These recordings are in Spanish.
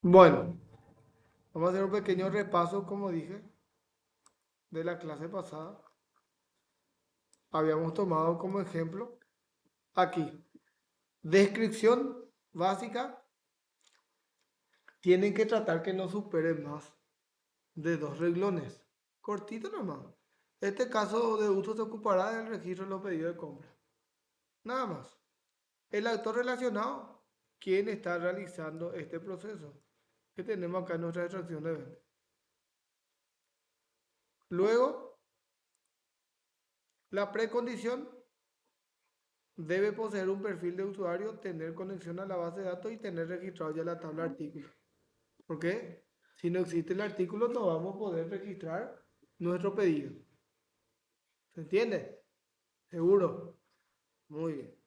Bueno, vamos a hacer un pequeño repaso, como dije, de la clase pasada. Habíamos tomado como ejemplo aquí, descripción básica, tienen que tratar que no supere más de 2 renglones. Cortito nomás. Este caso de uso se ocupará del registro de los pedidos de compra. Nada más. El actor relacionado, ¿quién está realizando este proceso? Que tenemos acá en nuestra extracción de venta. Luego, la precondición debe poseer un perfil de usuario, tener conexión a la base de datos y tener registrado ya la tabla de artículos. ¿Por qué? Si no existe el artículo, no vamos a poder registrar nuestro pedido. ¿Se entiende? Seguro. Muy bien.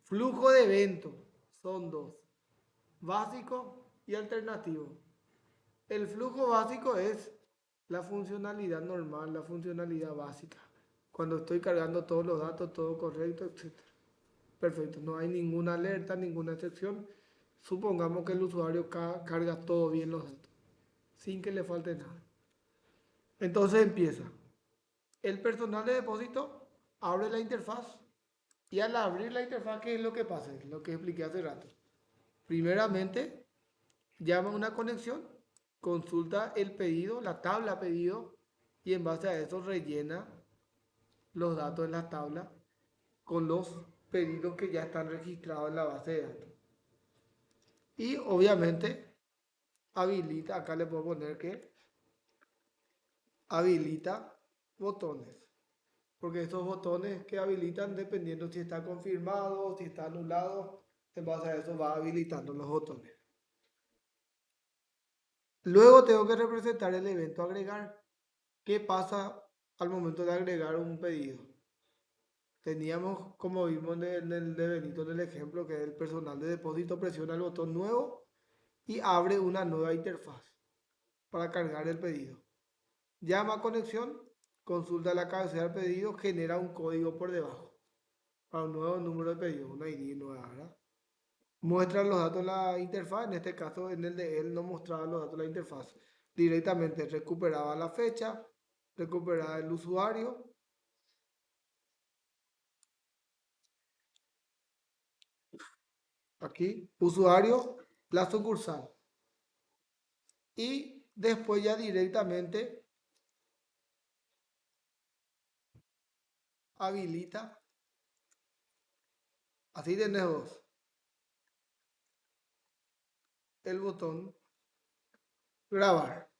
Flujo de eventos son dos: básico y alternativo. El flujo básico es la funcionalidad normal, la funcionalidad básica. Cuando estoy cargando todos los datos, todo correcto, etc. Perfecto, no hay ninguna alerta, ninguna excepción. Supongamos que el usuario carga todo bien los datos, sin que le falte nada. Entonces empieza. El personal de depósito abre la interfaz y al abrir la interfaz, ¿qué es lo que pasa? Lo que expliqué hace rato. Primeramente, llama a una conexión, consulta el pedido, la tabla pedido, y en base a eso rellena los datos en la tabla con los pedidos que ya están registrados en la base de datos. Y obviamente habilita, acá le puedo poner que habilita botones, porque estos botones que habilitan, dependiendo si está confirmado, si está anulado, en base a eso va habilitando los botones. Luego tengo que representar el evento agregar. ¿Qué pasa al momento de agregar un pedido? Teníamos, como vimos en el de Benito en el ejemplo, que el personal de depósito presiona el botón nuevo y abre una nueva interfaz para cargar el pedido. Llama a conexión, consulta la cabecera del pedido, genera un código por debajo para un nuevo número de pedido, una ID nueva, ¿verdad? Muestra los datos de la interfaz, en este caso en el de él no mostraba los datos de la interfaz. Directamente recuperaba la fecha, recuperaba el usuario, aquí, usuario, la sucursal. Y después ya directamente habilita, así tenés dos, el botón grabar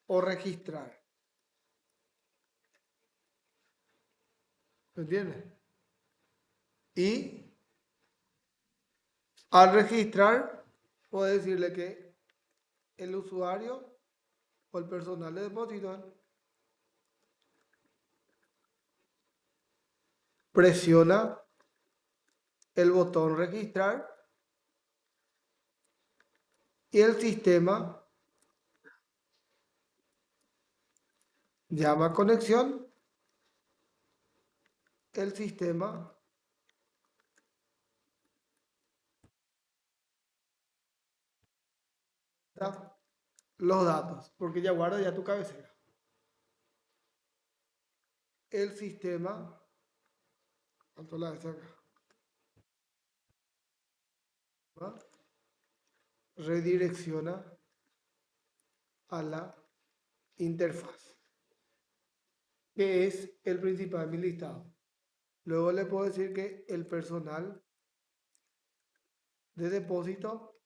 o registrar. ¿Me entiendes? Y al registrar, puedo decirle que el usuario o el personal de depósito presiona el botón registrar y el sistema llama a conexión, el sistema da los datos, porque ya guarda ya tu cabecera. El sistema, ¿cuánto la hace acá? ¿Va? Redirecciona a la interfaz, que es el principal de mi listado. Luego le puedo decir que el personal de depósito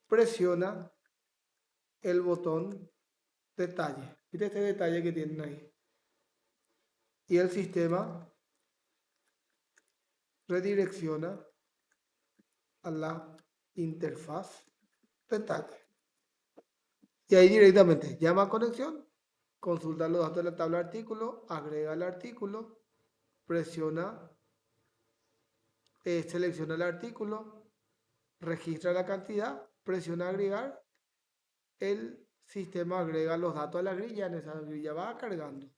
presiona el botón detalle. Mira este detalle que tienen ahí. Y el sistema redirecciona a la interfaz detalle. Y ahí directamente llama a conexión, consulta los datos de la tabla de artículo, agrega el artículo, presiona, selecciona el artículo, registra la cantidad, presiona agregar, el sistema agrega los datos a la grilla, en esa grilla va cargando.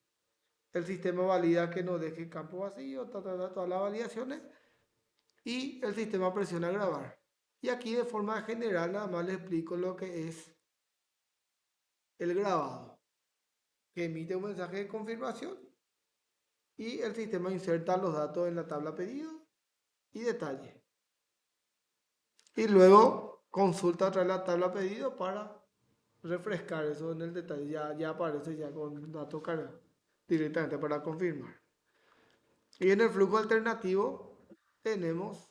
El sistema valida que no deje campo vacío, todas las validaciones, y el sistema presiona grabar. Y aquí de forma general nada más les explico lo que es el grabado, que emite un mensaje de confirmación y el sistema inserta los datos en la tabla pedido y detalle. Y luego consulta otra vez la tabla pedido para refrescar eso en el detalle. Ya aparece ya con datos cargados directamente para confirmar. Y en el flujo alternativo tenemos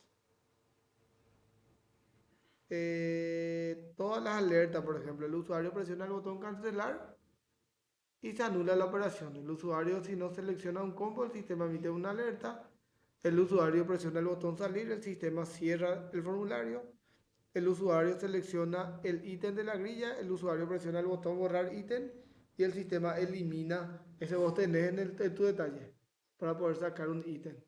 todas las alertas. Por ejemplo, el usuario presiona el botón cancelar y se anula la operación. El usuario, si no selecciona un combo, el sistema emite una alerta. El usuario presiona el botón salir, el sistema cierra el formulario. El usuario selecciona el ítem de la grilla, el usuario presiona el botón borrar ítem y el sistema elimina ese vos tenés en tu detalle para poder sacar un ítem.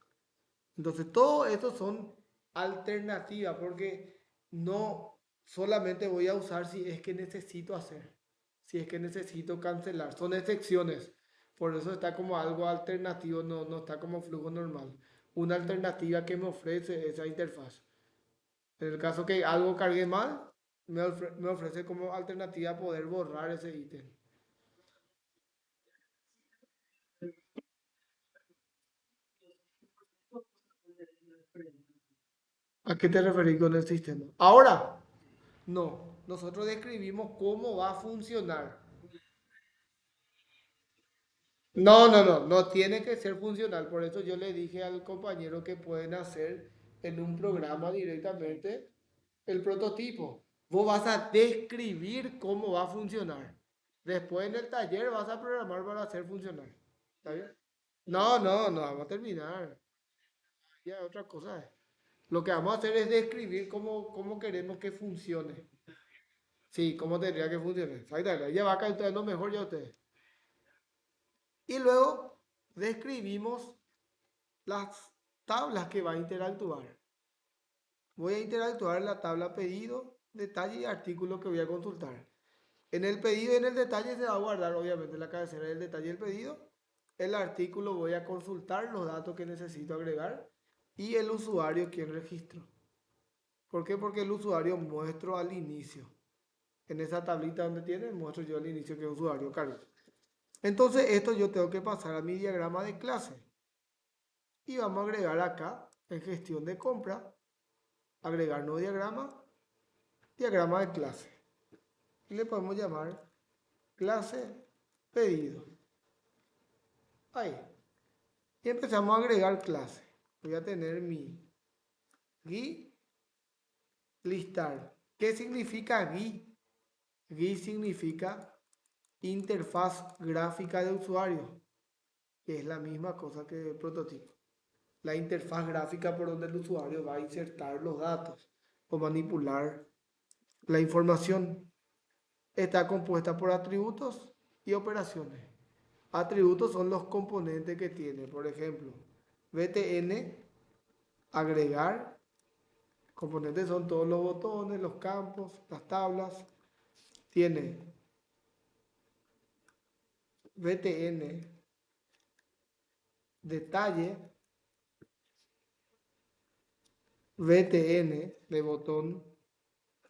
Entonces, todo esto son alternativas porque no solamente voy a usar si es que necesito hacer, si es que necesito cancelar. Son excepciones. Por eso está como algo alternativo, no está como flujo normal. Una alternativa que me ofrece esa interfaz. En el caso que algo cargue mal, me ofrece como alternativa poder borrar ese ítem. ¿A qué te referís con el sistema? Ahora, no. Nosotros describimos cómo va a funcionar. No tiene que ser funcional. Por eso yo le dije al compañero que pueden hacer en un programa directamente el prototipo. Vos vas a describir cómo va a funcionar. Después en el taller vas a programar para hacer funcionar. ¿Está bien? No vamos a terminar. Ya otra cosa es. Lo que vamos a hacer es describir cómo queremos que funcione. Sí, cómo tendría que funcionar. Exactamente. Ella va a caer lo mejor ya ustedes. Y luego describimos las tablas que va a interactuar. Voy a interactuar en la tabla pedido, detalle y artículo que voy a consultar. En el pedido y en el detalle se va a guardar obviamente la cabecera del detalle del pedido. El artículo voy a consultar los datos que necesito agregar y el usuario quien registro. ¿Por qué? Porque el usuario muestro al inicio. En esa tablita donde tiene, muestro yo al inicio que el usuario cargó. Entonces esto yo tengo que pasar a mi diagrama de clase. Y vamos a agregar acá, en gestión de compra, agregar nuevo diagrama, diagrama de clase. Y le podemos llamar clase pedido. Ahí. Y empezamos a agregar clase. Voy a tener mi GUI listar. ¿Qué significa GUI? GUI significa interfaz gráfica de usuario, que es la misma cosa que el prototipo. La interfaz gráfica por donde el usuario va a insertar los datos o manipular la información. Está compuesta por atributos y operaciones. Atributos son los componentes que tiene, por ejemplo, btn, agregar, componentes son todos los botones, los campos, las tablas. Tiene btn, detalle, btn de botón,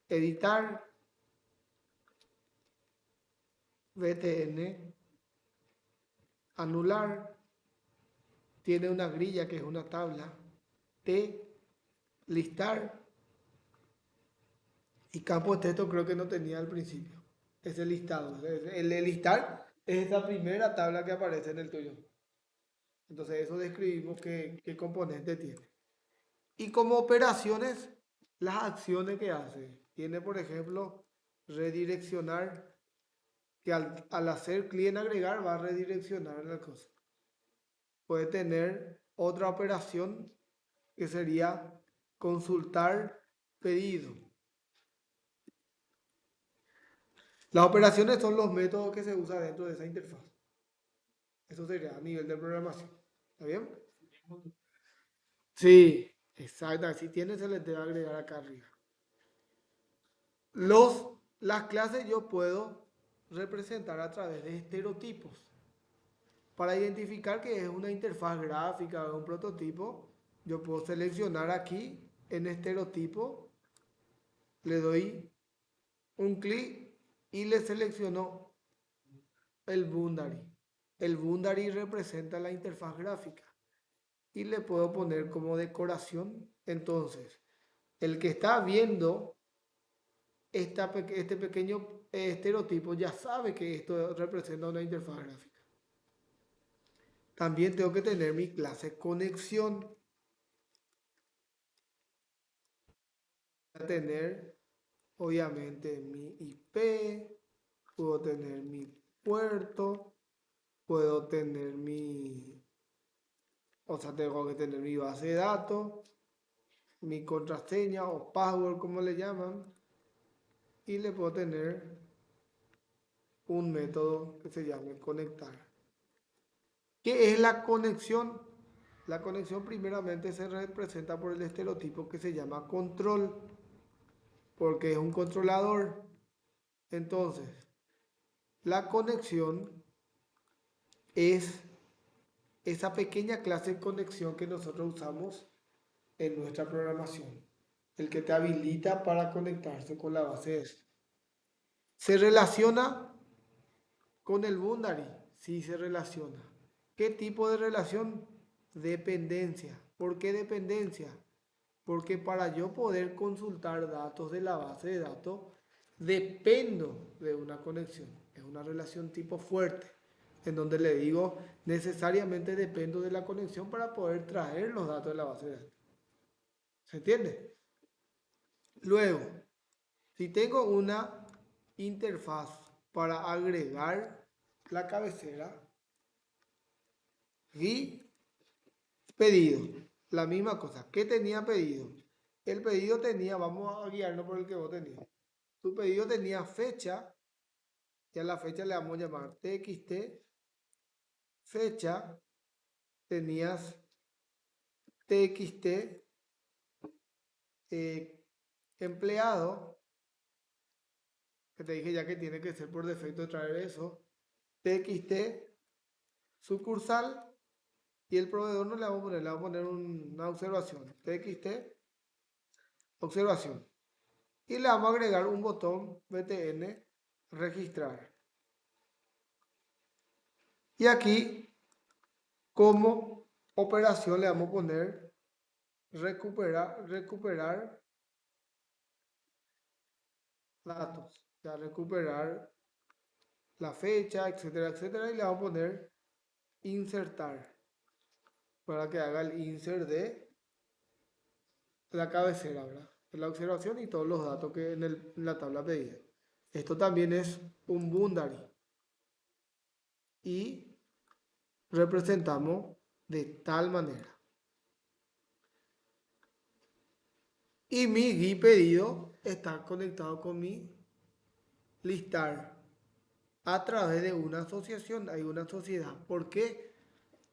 editar, btn, anular, tiene una grilla que es una tabla, t, listar y campo de texto creo que no tenía al principio. Es el listado. El listar es esa primera tabla que aparece en el tuyo. Entonces eso describimos qué componente tiene. Y como operaciones, las acciones que hace. Tiene, por ejemplo, redireccionar, que al hacer clic en agregar va a redireccionar la cosa. Puede tener otra operación que sería consultar pedido. Las operaciones son los métodos que se usan dentro de esa interfaz. Eso sería a nivel de programación. ¿Está bien? Sí, exacto. Si tienes, se les debe agregar acá arriba. Las clases yo puedo representar a través de estereotipos. Para identificar que es una interfaz gráfica o un prototipo, yo puedo seleccionar aquí en estereotipo le doy un clic y le selecciono el boundary. El boundary representa la interfaz gráfica y le puedo poner como decoración. Entonces, el que está viendo este pequeño estereotipo ya sabe que esto representa una interfaz gráfica. También tengo que tener mi clase conexión. Voy a tener, obviamente, mi IP, puedo tener mi puerto, puedo tener tengo que tener mi base de datos, mi contraseña o password, como le llaman, y le puedo tener un método que se llame conectar. ¿Qué es la conexión? La conexión primeramente se representa por el estereotipo que se llama control, porque es un controlador. Entonces, la conexión es esa pequeña clase de conexión que nosotros usamos en nuestra programación, el que te habilita para conectarse con la base de datos. ¿Se relaciona con el boundary? Sí, se relaciona. ¿Qué tipo de relación? Dependencia. ¿Por qué dependencia? Porque para yo poder consultar datos de la base de datos, dependo de una conexión. Es una relación tipo fuerte, en donde le digo, necesariamente dependo de la conexión para poder traer los datos de la base de datos. ¿Se entiende? Luego, si tengo una interfaz para agregar la cabecera y pedido, la misma cosa. ¿Qué tenía pedido? El pedido tenía, vamos a guiarnos por el que vos tenías. Tu pedido tenía fecha, y a la fecha le vamos a llamar txt, fecha, tenías txt, eh, empleado, que te dije ya que tiene que ser por defecto traer eso, txt, sucursal, y el proveedor no le vamos a poner una observación, txt, observación. Y le vamos a agregar un botón btn, registrar. Y aquí, como operación, le vamos a poner recuperar datos, o sea, recuperar la fecha, etcétera, etcétera, y le vamos a poner insertar para que haga el insert de la cabecera, ¿verdad? De la observación y todos los datos que en la tabla pedida. Esto también es un boundary y representamos de tal manera. Y mi GUI pedido está conectado con mi listar a través de una asociación, hay una sociedad. ¿Por qué?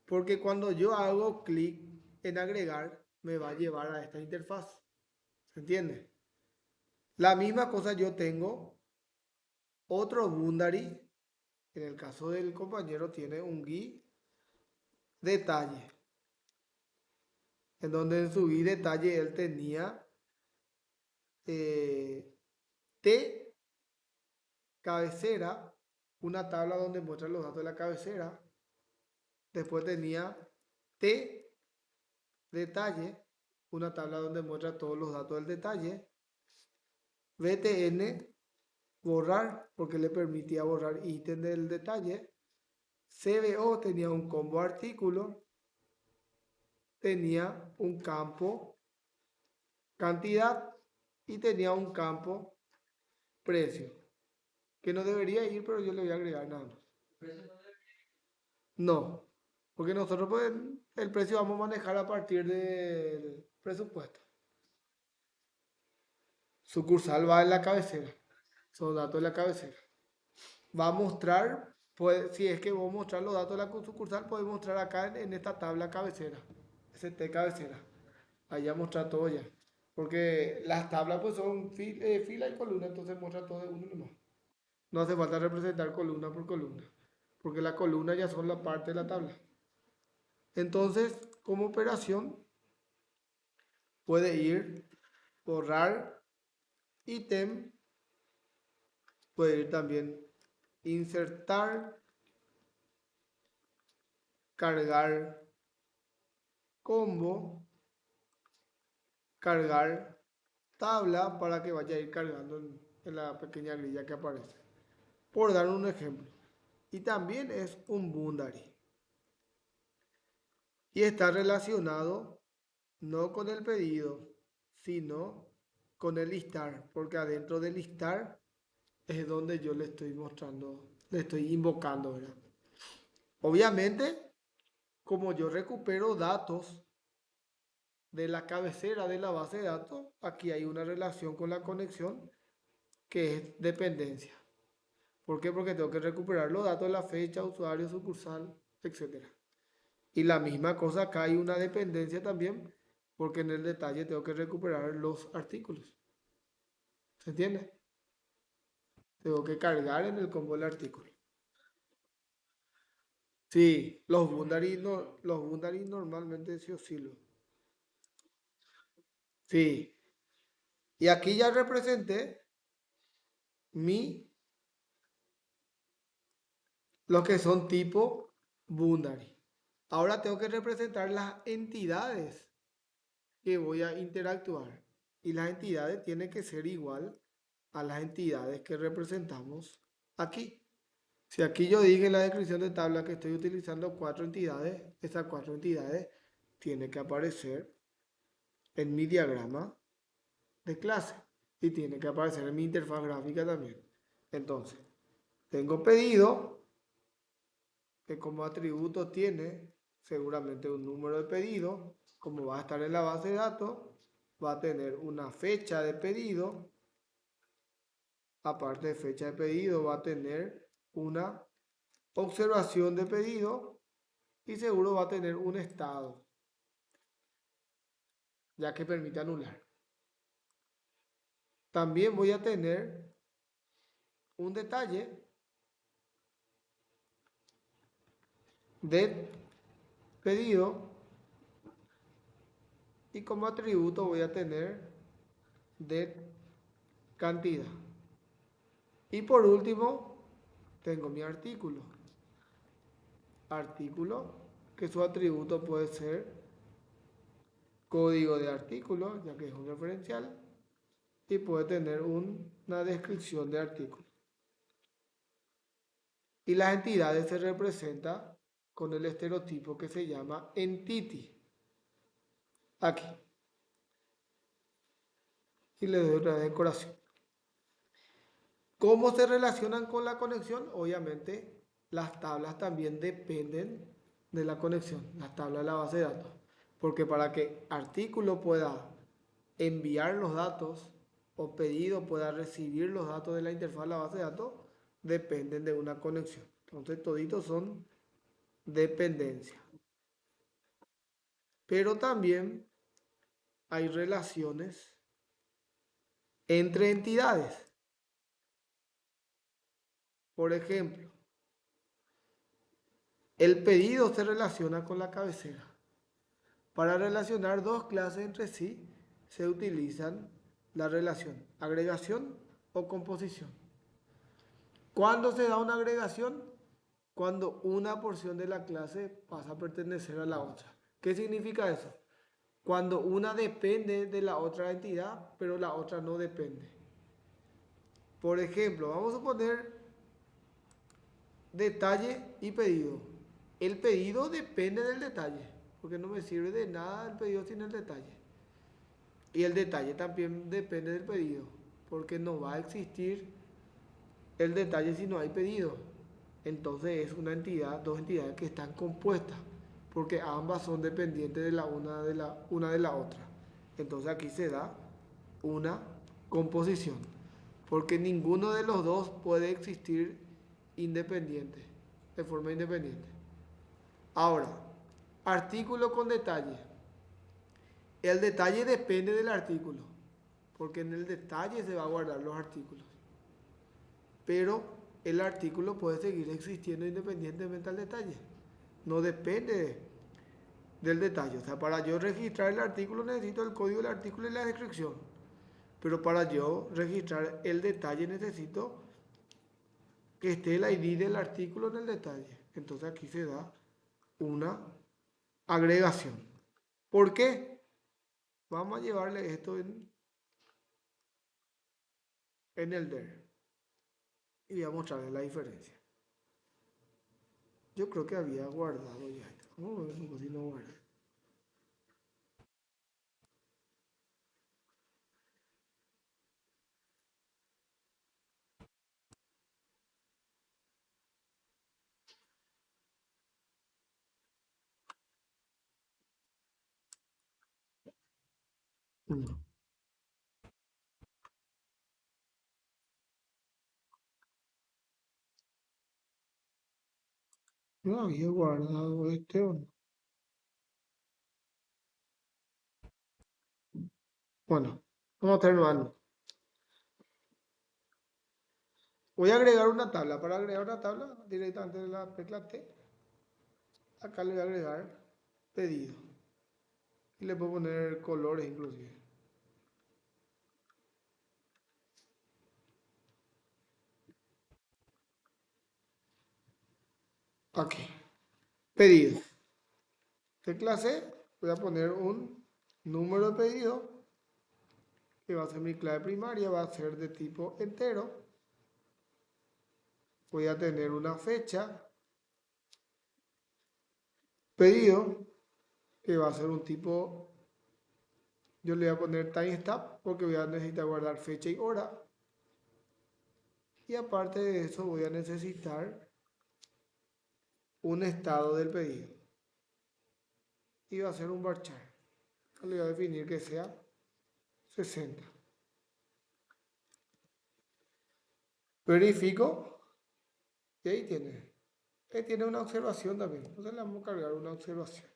Porque cuando yo hago clic en agregar, me va a llevar a esta interfaz. ¿Se entiende? La misma cosa yo tengo otro boundary. En el caso del compañero tiene un GUI detalle. En donde en su GUI detalle él tenía T cabecera, una tabla donde muestra los datos de la cabecera. Después tenía T detalle, una tabla donde muestra todos los datos del detalle. btn, borrar, porque le permitía borrar ítem del detalle. CBO tenía un combo artículo, tenía un campo cantidad y tenía un campo precio, que no debería ir, pero yo le voy a agregar nada más. No, porque nosotros pues, el precio vamos a manejar a partir del presupuesto. Sucursal va en la cabecera, son datos de la cabecera. Va a mostrar, pues, si es que voy a mostrar los datos de la sucursal, puede mostrar acá en esta tabla cabecera, ST cabecera. Ahí ya muestra todo ya. Porque las tablas pues son fila y columna, entonces muestra todo de uno nomás. No hace falta representar columna por columna, porque la columna ya son la parte de la tabla. Entonces, como operación, puede ir, borrar ítem, puede ir también insertar, cargar combo, cargar tabla para que vaya a ir cargando en la pequeña grilla que aparece. Por dar un ejemplo. Y también es un boundary. Y está relacionado no con el pedido, sino con el listar, porque adentro del listar es donde yo le estoy mostrando, le estoy invocando, ¿verdad? Obviamente, como yo recupero datos de la cabecera de la base de datos, aquí hay una relación con la conexión que es dependencia. ¿Por qué? Porque tengo que recuperar los datos de la fecha, usuario, sucursal, etcétera. Y la misma cosa, acá hay una dependencia también, porque en el detalle tengo que recuperar los artículos. ¿Se entiende? Tengo que cargar en el combo el artículo. Sí, los boundaries, no, los boundaries normalmente sí oscilan. Sí. Y aquí ya representé mi, los que son tipo boundary. Ahora tengo que representar las entidades que voy a interactuar. Y las entidades tienen que ser igual a las entidades que representamos aquí. Si aquí yo dije en la descripción de tabla que estoy utilizando 4 entidades, esas 4 entidades tienen que aparecer en mi diagrama de clase y tiene que aparecer en mi interfaz gráfica también. Entonces, tengo pedido que como atributo tiene seguramente un número de pedido, como va a estar en la base de datos, va a tener una fecha de pedido, aparte de fecha de pedido va a tener una observación de pedido y seguro va a tener un estado, ya que permite anular. También voy a tener un detalle de pedido y como atributo voy a tener de cantidad. Y por último, tengo mi artículo. Artículo, que su atributo puede ser código de artículo, ya que es un referencial, y puede tener una descripción de artículo. Y las entidades se representan con el estereotipo que se llama entity. Aquí. Y le doy otra decoración. ¿Cómo se relacionan con la conexión? Obviamente, las tablas también dependen de la conexión, las tablas de la base de datos. Porque para que artículo pueda enviar los datos o pedido pueda recibir los datos de la interfaz de la base de datos, dependen de una conexión. Entonces, toditos son dependencia. Pero también hay relaciones entre entidades. Por ejemplo, el pedido se relaciona con la cabecera. Para relacionar dos clases entre sí, se utilizan la relación agregación o composición. ¿Cuándo se da una agregación? Cuando una porción de la clase pasa a pertenecer a la otra. ¿Qué significa eso? Cuando una depende de la otra entidad, pero la otra no depende. Por ejemplo, vamos a poner detalle y pedido. El pedido depende del detalle, porque no me sirve de nada el pedido sin el detalle. Y el detalle también depende del pedido, porque no va a existir el detalle si no hay pedido. Entonces es una entidad, dos entidades que están compuestas, porque ambas son dependientes de la una de la otra. Entonces aquí se da una composición, porque ninguno de los dos puede existir independiente, de forma independiente. Ahora, artículo con detalle. El detalle depende del artículo, porque en el detalle se va a guardar los artículos. Pero el artículo puede seguir existiendo independientemente del detalle. No depende del detalle. O sea, para yo registrar el artículo necesito el código del artículo y la descripción. Pero para yo registrar el detalle necesito que esté el ID del artículo en el detalle. Entonces aquí se da una agregación. ¿Por qué? Vamos a llevarle esto en el DER y voy a mostrarles la diferencia. Yo creo que había guardado ya esto. Vamos a ver si no guardé. No, no había guardado este o no. Bueno, vamos a tenerlo algo. Voy a agregar una tabla. Para agregar una tabla directamente de la tecla T, acá le voy a agregar pedido. Y le puedo poner colores inclusive. Aquí. Pedido. Tecla C, voy a poner un número de pedido, que va a ser mi clave primaria, va a ser de tipo entero. Voy a tener una fecha, pedido, que va a ser un tipo, yo le voy a poner timestamp, porque voy a necesitar guardar fecha y hora. Y aparte de eso voy a necesitar un estado del pedido. Y va a ser un varchar. Le voy a definir que sea 60. Verifico y ahí tiene. Ahí tiene una observación también. Entonces le vamos a cargar una observación.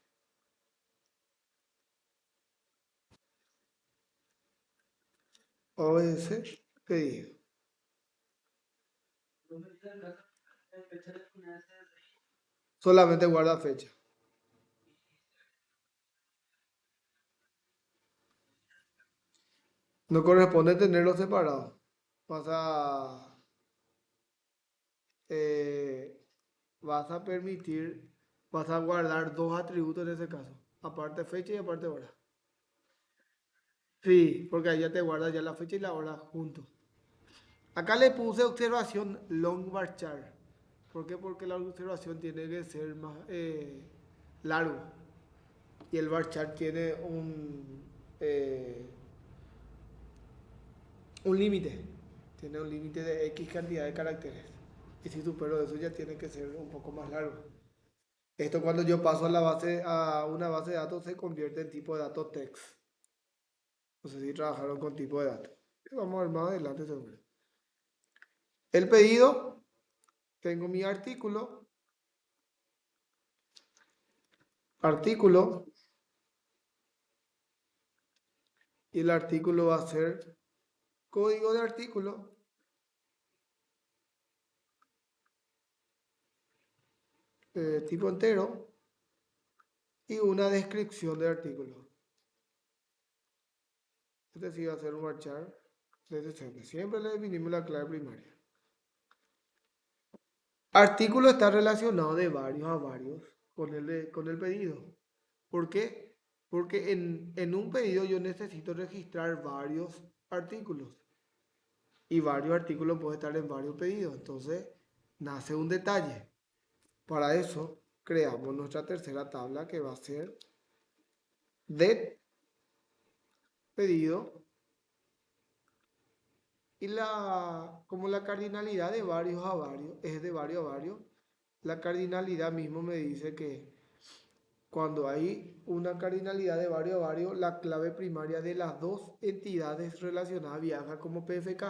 OS pedido. Solamente guarda fecha. No corresponde tenerlo separado. Vas a, eh, vas a permitir, vas a guardar dos atributos en ese caso. Aparte fecha y aparte hora. Sí, porque ahí ya te guarda ya la fecha y la hora juntos. Acá le puse observación long varchar. ¿Por qué? Porque la observación tiene que ser más largo. Y el varchar tiene un límite. Tiene un límite de X cantidad de caracteres. Y si supero eso ya tiene que ser un poco más largo. Esto cuando yo paso a una base de datos se convierte en tipo de datos text. No sé si trabajaron con tipo de datos. Vamos a ver más adelante seguro. El pedido, tengo mi artículo. Artículo. Y el artículo va a ser código de artículo. Tipo entero. Y una descripción del artículo. Este sí va a ser un varchar de 60. Siempre le definimos la clave primaria. Artículo está relacionado de varios a varios con el pedido. ¿Por qué? Porque en un pedido yo necesito registrar varios artículos. Y varios artículos pueden estar en varios pedidos. Entonces, nace un detalle. Para eso, creamos nuestra tercera tabla que va a ser de pedido. Y como la cardinalidad de varios a varios es de varios a varios, la cardinalidad mismo me dice que cuando hay una cardinalidad de varios a varios, la clave primaria de las dos entidades relacionadas viaja como PFK.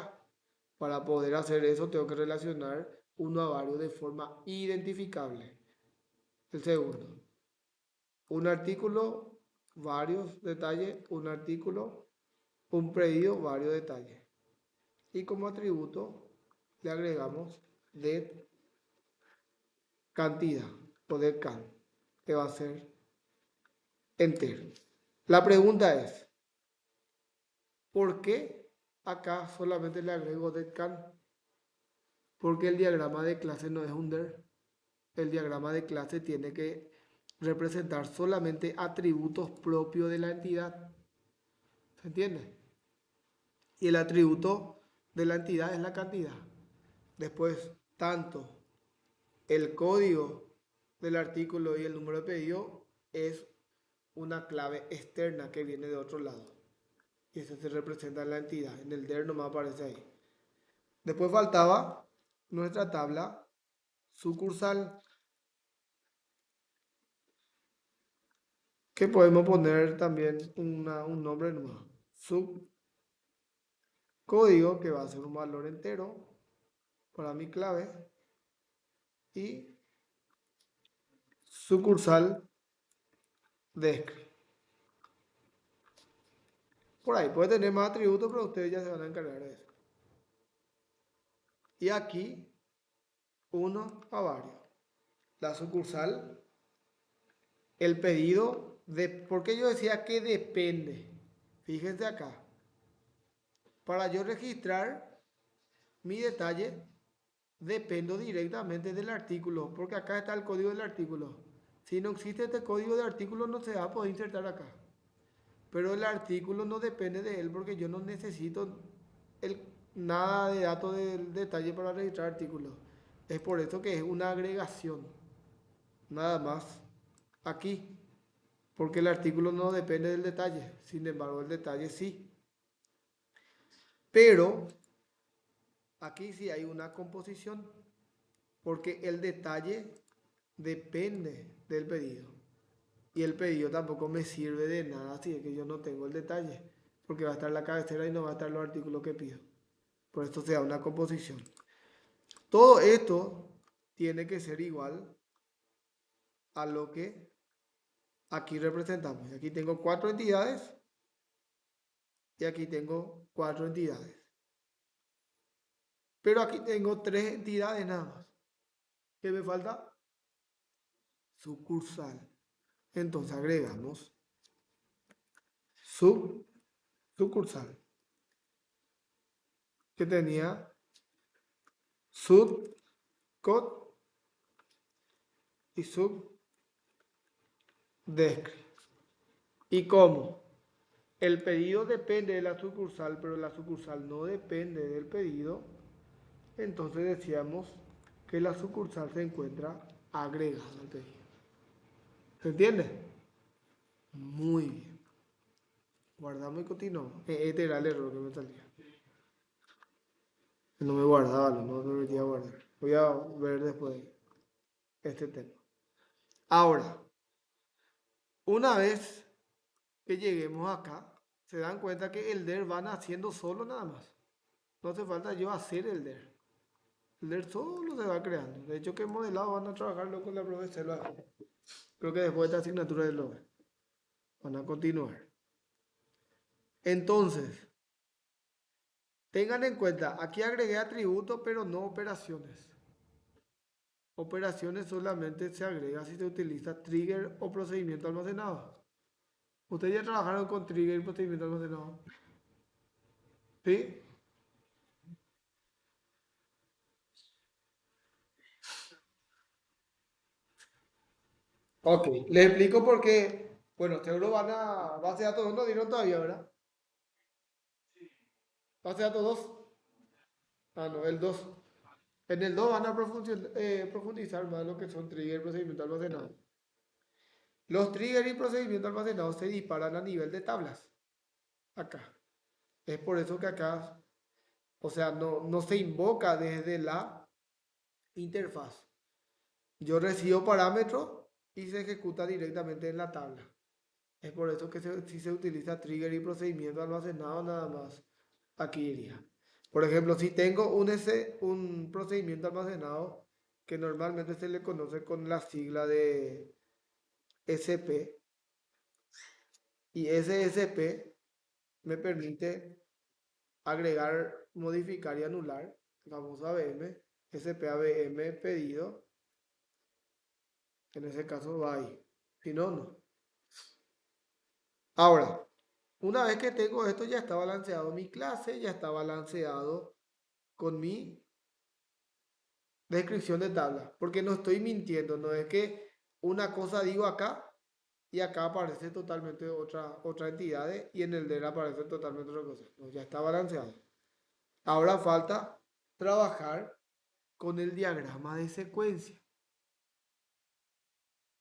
Para poder hacer eso tengo que relacionar uno a varios de forma identificable. El segundo, un artículo, varios detalles, un artículo, un pedido, varios detalles. Y como atributo le agregamos de cantidad o de can, que va a ser entero. La pregunta es, ¿por qué acá solamente le agrego detcan, porque el diagrama de clase no es un der. El diagrama de clase tiene que representar solamente atributos propios de la entidad. ¿Se entiende? Y el atributo de la entidad es la cantidad. Después, tanto el código del artículo y el número de pedido es una clave externa que viene de otro lado. Y eso se representa en la entidad. En el DER nomás aparece ahí. Después faltaba nuestra tabla sucursal, que podemos poner también un nombre nuevo. Subcódigo, que va a ser un valor entero para mi clave. Y sucursal descri. Por ahí puede tener más atributos, pero ustedes ya se van a encargar de eso. Y aquí, uno a varios. La sucursal, el pedido, ¿por qué yo decía que depende? Fíjense acá. Para yo registrar mi detalle, dependo directamente del artículo, porque acá está el código del artículo. Si no existe este código de artículo, no se va a poder insertar acá. Pero el artículo no depende de él, porque yo no necesito nada de datos del detalle para registrar artículos. Es por eso que es una agregación, nada más. Aquí, porque el artículo no depende del detalle, sin embargo el detalle sí. Pero aquí sí hay una composición, porque el detalle depende del pedido. Y el pedido tampoco me sirve de nada si es que yo no tengo el detalle, porque va a estar la cabecera y no va a estar los artículos que pido. Por esto se da una composición. Todo esto tiene que ser igual a lo que aquí representamos. Aquí tengo 4 entidades y aquí tengo 4 entidades. Pero aquí tengo 3 entidades nada más. ¿Qué me falta? Sucursal. Entonces agregamos sucursal, que tenía subcode y subdescri. ¿Y cómo? El pedido depende de la sucursal, pero la sucursal no depende del pedido. Entonces decíamos que la sucursal se encuentra agregada al pedido. ¿Se entiende? Muy bien. Guardamos y continuamos. Este era el error que me salía. No me guardaba, no me metía a guardar. Voy a ver después este tema. Ahora, una vez que lleguemos acá, se dan cuenta que el DER van haciendo solo nada más. No hace falta yo hacer el DER. El DER solo se va creando. De hecho, que modelado van a trabajarlo con la profesora. Creo que después de esta asignatura de lo van a continuar. Entonces, tengan en cuenta, aquí agregué atributos, pero no operaciones. Operaciones solamente se agrega si se utiliza trigger o procedimiento almacenado. ¿Ustedes ya trabajaron con trigger y procedimiento almacenado? ¿Sí? Ok, les explico por qué. Bueno, seguro van a base de datos 2 no dieron todavía, ¿verdad? Base de datos 2. Ah, no, el 2. En el 2 van a profundizar más lo que son trigger y procedimiento almacenado. Los triggers y procedimientos almacenados se disparan a nivel de tablas. Acá. Es por eso que acá, o sea, no se invoca desde la interfaz. Yo recibo parámetros y se ejecuta directamente en la tabla. Es por eso que si se utiliza trigger y procedimiento almacenado nada más, aquí iría. Por ejemplo, si tengo un procedimiento almacenado que normalmente se le conoce con la sigla de SP, y ese SP me permite agregar, modificar y anular, vamos a ABM, SP ABM pedido, en ese caso va ahí, si no, no. Ahora, Una vez que tengo esto, ya está balanceado mi clase, ya está balanceado con mi descripción de tabla. Porque no estoy mintiendo, no es que una cosa digo acá y acá aparece totalmente otra entidad y en el DER aparece totalmente otra cosa. No, ya está balanceado. Ahora falta trabajar con el diagrama de secuencia.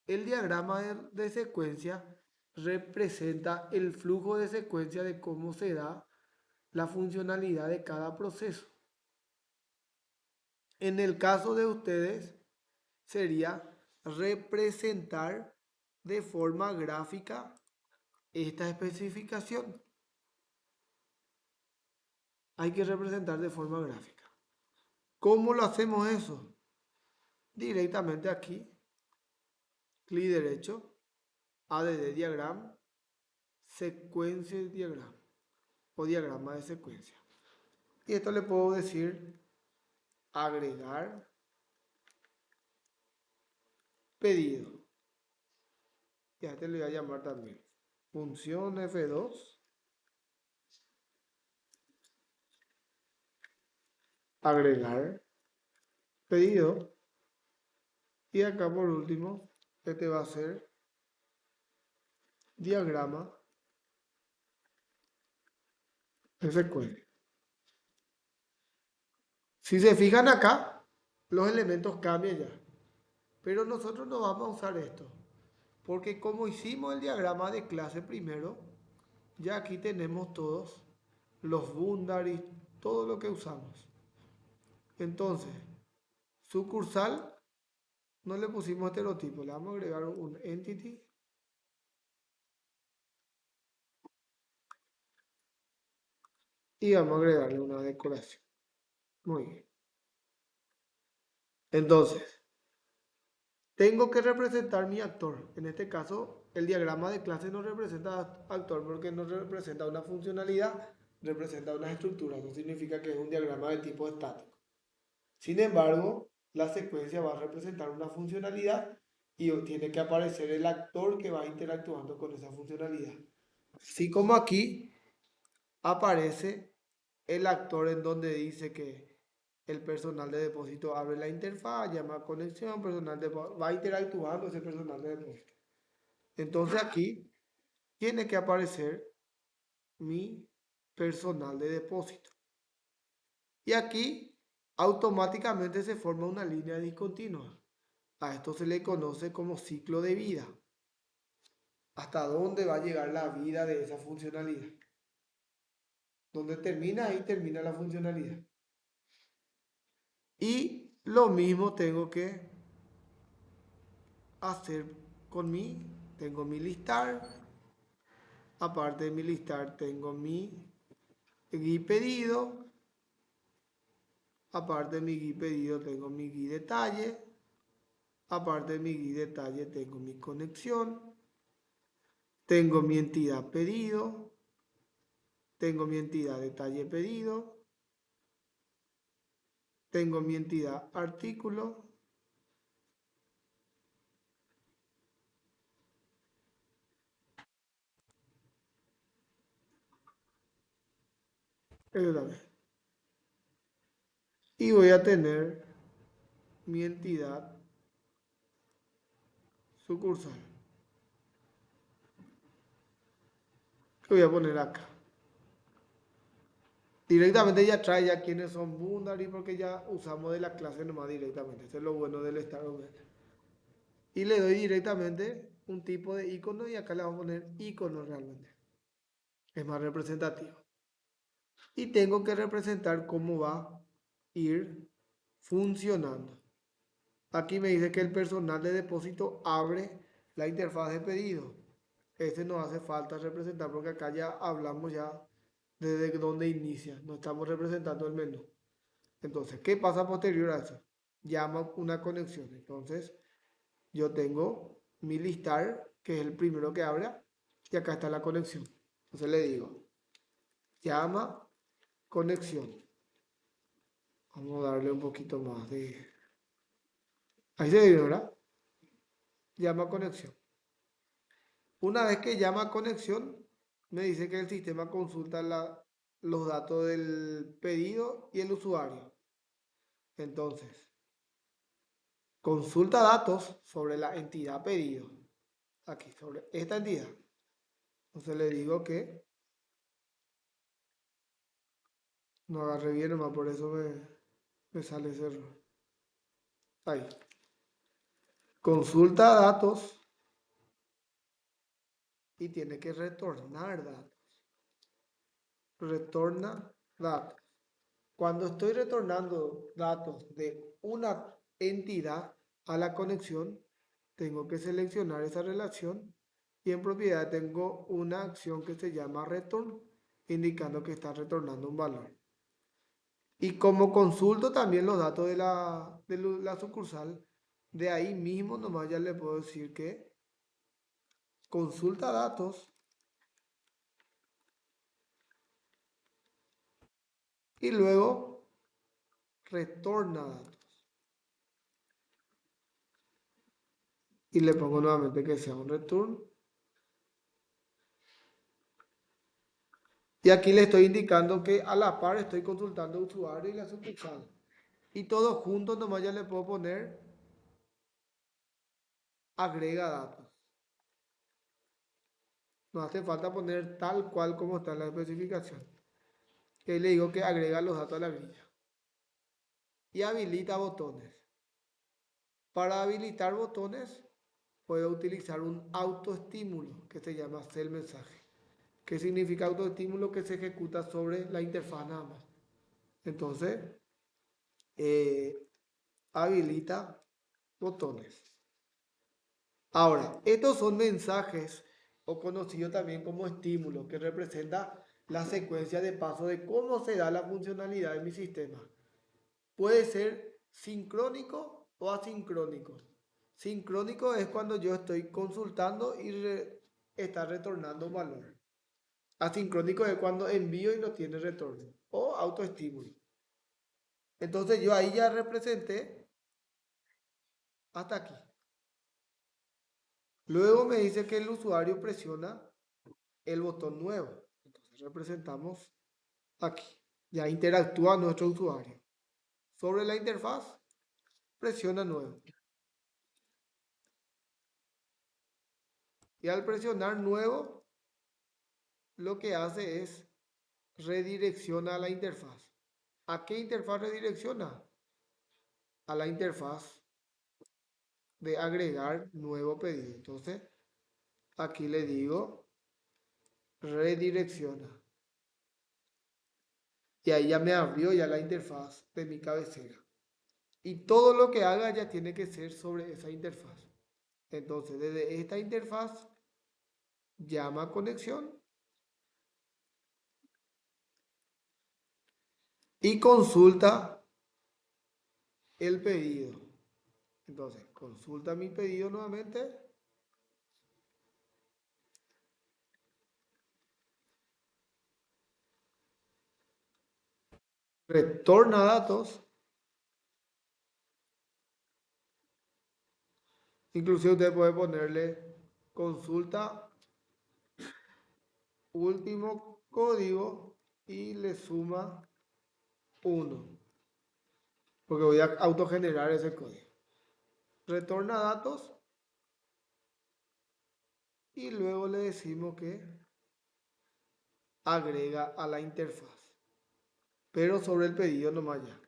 El diagrama de secuencia representa el flujo de secuencia de cómo se da la funcionalidad de cada proceso. En el caso de ustedes sería representar de forma gráfica esta especificación. Hay que representar de forma gráfica. ¿Cómo lo hacemos eso? Directamente aquí, clic derecho, ADD diagram, secuencia diagram o diagrama de secuencia. Y esto le puedo decir agregar pedido. Y a este le voy a llamar también función F2, agregar pedido. Y acá por último, este va a ser diagrama de secuencia. Si se fijan acá, los elementos cambian ya. Pero nosotros no vamos a usar esto. Porque como hicimos el diagrama de clase primero, ya aquí tenemos todos los boundaries, todo lo que usamos. Entonces, sucursal, no le pusimos estereotipo, le vamos a agregar un entity. Y vamos a agregarle una decoración. Muy bien. Entonces, tengo que representar mi actor. En este caso, el diagrama de clase no representa actor porque no representa una funcionalidad, representa una estructura. Eso significa que es un diagrama de tipo estático. Sin embargo, la secuencia va a representar una funcionalidad y tiene que aparecer el actor que va interactuando con esa funcionalidad. Así como aquí aparece el actor en donde dice que el personal de depósito abre la interfaz, llama a conexión, va interactuando ese personal de depósito. Entonces aquí tiene que aparecer mi personal de depósito. Y aquí automáticamente se forma una línea discontinua. A esto se le conoce como ciclo de vida. ¿Hasta dónde va a llegar la vida de esa funcionalidad? Donde termina, ahí termina la funcionalidad. Y lo mismo tengo que hacer con tengo mi listar. Aparte de mi listar, tengo mi GUI pedido. Aparte de mi GUI pedido, tengo mi GUI detalle. Aparte de mi GUI detalle, tengo mi conexión. Tengo mi entidad pedido. Tengo mi entidad detalle pedido. Tengo mi entidad artículo. Eso también. Y voy a tener mi entidad sucursal. Que voy a poner acá. Directamente ya trae ya quiénes son Boundary porque ya usamos de la clase nomás directamente. Eso es lo bueno del Star Object. Y le doy directamente un tipo de icono y acá le vamos a poner icono realmente. Es más representativo. Y tengo que representar cómo va a ir funcionando. Aquí me dice que el personal de depósito abre la interfaz de pedido. Este no hace falta representar porque acá ya hablamos ya desde dónde inicia. No estamos representando el menú. Entonces, ¿qué pasa posterior a eso? Llama una conexión. Entonces, yo tengo mi listar, que es el primero que abra, y acá está la conexión. Entonces le digo, llama conexión. Vamos a darle un poquito más de... Ahí se ve, ¿verdad? Llama conexión. Una vez que llama conexión, Me dice que el sistema consulta los datos del pedido y el usuario. Entonces, consulta datos sobre la entidad pedido. Aquí, sobre esta entidad. Entonces le digo que no agarré bien nomás, por eso me sale ese error. Ahí. Consulta datos y tiene que retornar datos. Retorna datos. Cuando estoy retornando datos de una entidad a la conexión, tengo que seleccionar esa relación y en propiedad tengo una acción que se llama return, indicando que está retornando un valor. Y como consulto también los datos de la sucursal, de ahí mismo nomás ya le puedo decir que consulta datos y luego retorna datos. Y le pongo nuevamente que sea un return. Y aquí le estoy indicando que a la par estoy consultando el usuario y la sucursal. Y todo junto nomás ya le puedo poner agrega datos. No hace falta poner tal cual como está en la especificación. Que le digo que agrega los datos a la grilla. Y habilita botones. Para habilitar botones puedo utilizar un autoestímulo que se llama hacer mensaje. ¿Qué significa autoestímulo? Que se ejecuta sobre la interfaz nada más. Entonces, eh, habilita botones. Ahora, estos son mensajes o conocidos también como estímulos que representa la secuencia de pasos de cómo se da la funcionalidad de mi sistema. Puede ser sincrónico o asincrónico. Sincrónico es cuando yo estoy consultando y está retornando un valor. Asincrónico es cuando envío y no tiene retorno. O autoestímulo. Entonces yo ahí ya representé hasta aquí. Luego me dice que el usuario presiona el botón nuevo. Entonces representamos aquí. Ya interactúa nuestro usuario. Sobre la interfaz, presiona nuevo. Y al presionar nuevo, lo que hace es redirecciona a la interfaz. ¿A qué interfaz redirecciona? A la interfaz de agregar nuevo pedido. Entonces, aquí le digo redirecciona. Y ahí ya me abrió ya la interfaz de mi cabecera. Y todo lo que haga ya tiene que ser sobre esa interfaz. Entonces, desde esta interfaz, llama a conexión y consulta el pedido. Entonces, consulta mi pedido nuevamente. Retorna datos. Inclusive usted puede ponerle consulta último código y le suma 1. Porque voy a autogenerar ese código. Retorna datos y luego le decimos que agrega a la interfaz. Pero sobre el pedido nomás ya.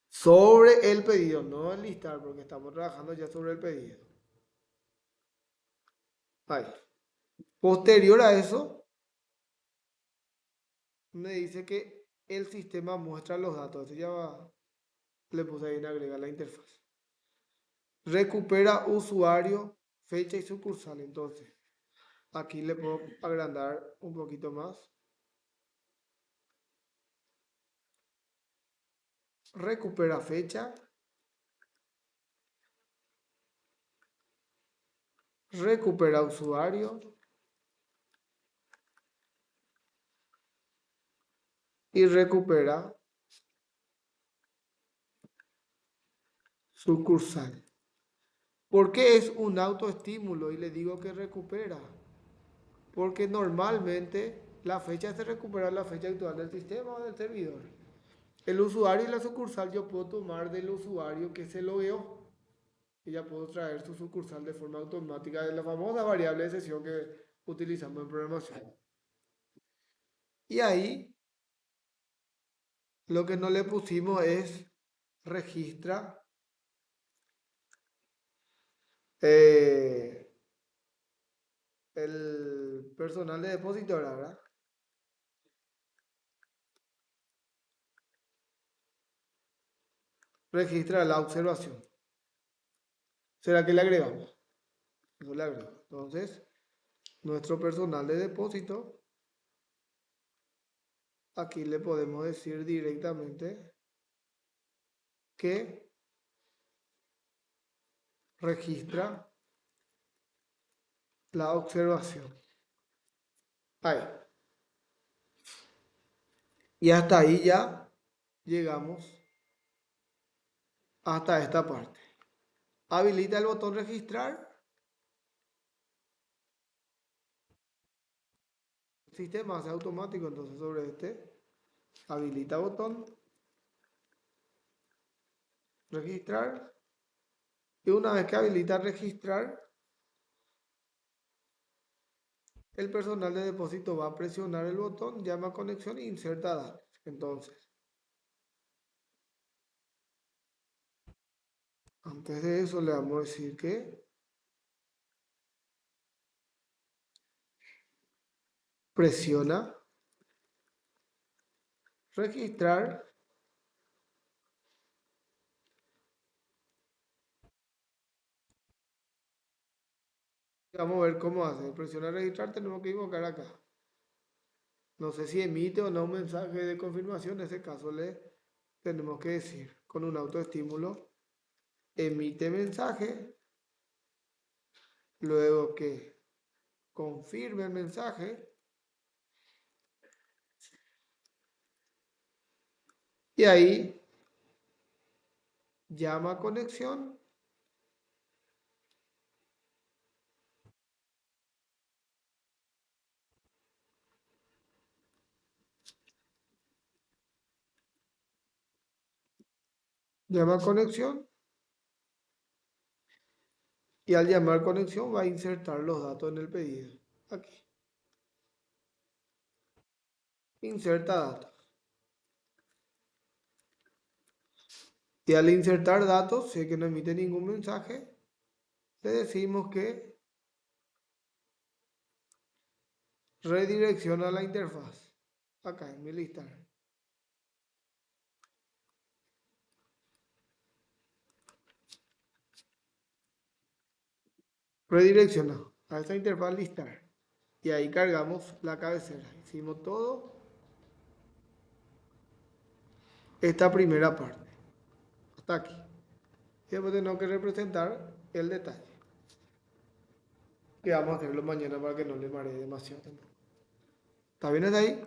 Sobre el pedido, no enlistar, porque estamos trabajando ya sobre el pedido. Ahí. Posterior a eso, me dice que el sistema muestra los datos. Entonces ya le puse ahí en agregar la interfaz. Recupera usuario, fecha y sucursal. Entonces, aquí le puedo agrandar un poquito más. Recupera fecha. Recupera usuario. Y recupera sucursal. ¿Por qué es un autoestímulo? Y le digo que recupera. Porque normalmente la fecha se recupera la fecha actual del sistema o del servidor. El usuario y la sucursal yo puedo tomar del usuario que se logueó y ya puedo traer su sucursal de forma automática de la famosa variable de sesión que utilizamos en programación. Y ahí lo que no le pusimos es registra eh, el personal de depósito, ¿verdad? Registra la observación. ¿Será que le agregamos? No le agrego. Entonces, nuestro personal de depósito, aquí le podemos decir directamente que registra la observación. Ahí. Y hasta ahí ya llegamos hasta esta parte. Habilita el botón registrar. El sistema hace automático, entonces sobre este habilita botón registrar. Y una vez que habilita registrar, el personal de depósito va a presionar el botón, llama conexión e inserta datos. Entonces, antes de eso le vamos a decir que presiona registrar. Vamos a ver cómo hace. Presiona registrar, tenemos que invocar acá. No sé si emite o no un mensaje de confirmación. En ese caso le tenemos que decir con un autoestímulo, emite mensaje, luego que confirme el mensaje y ahí llama a conexión. Llama a conexión y al llamar conexión va a insertar los datos en el pedido. Aquí. Inserta datos. Y al insertar datos, sé que no emite ningún mensaje, le decimos que redirecciona la interfaz. Acá en mi lista. Redirecciona a esta interfaz listar. Y ahí cargamos la cabecera. Hicimos todo esta primera parte. Hasta aquí. Y después tenemos que representar el detalle. Que vamos a hacerlo mañana para que no le maree demasiado. ¿Está bien hasta ahí?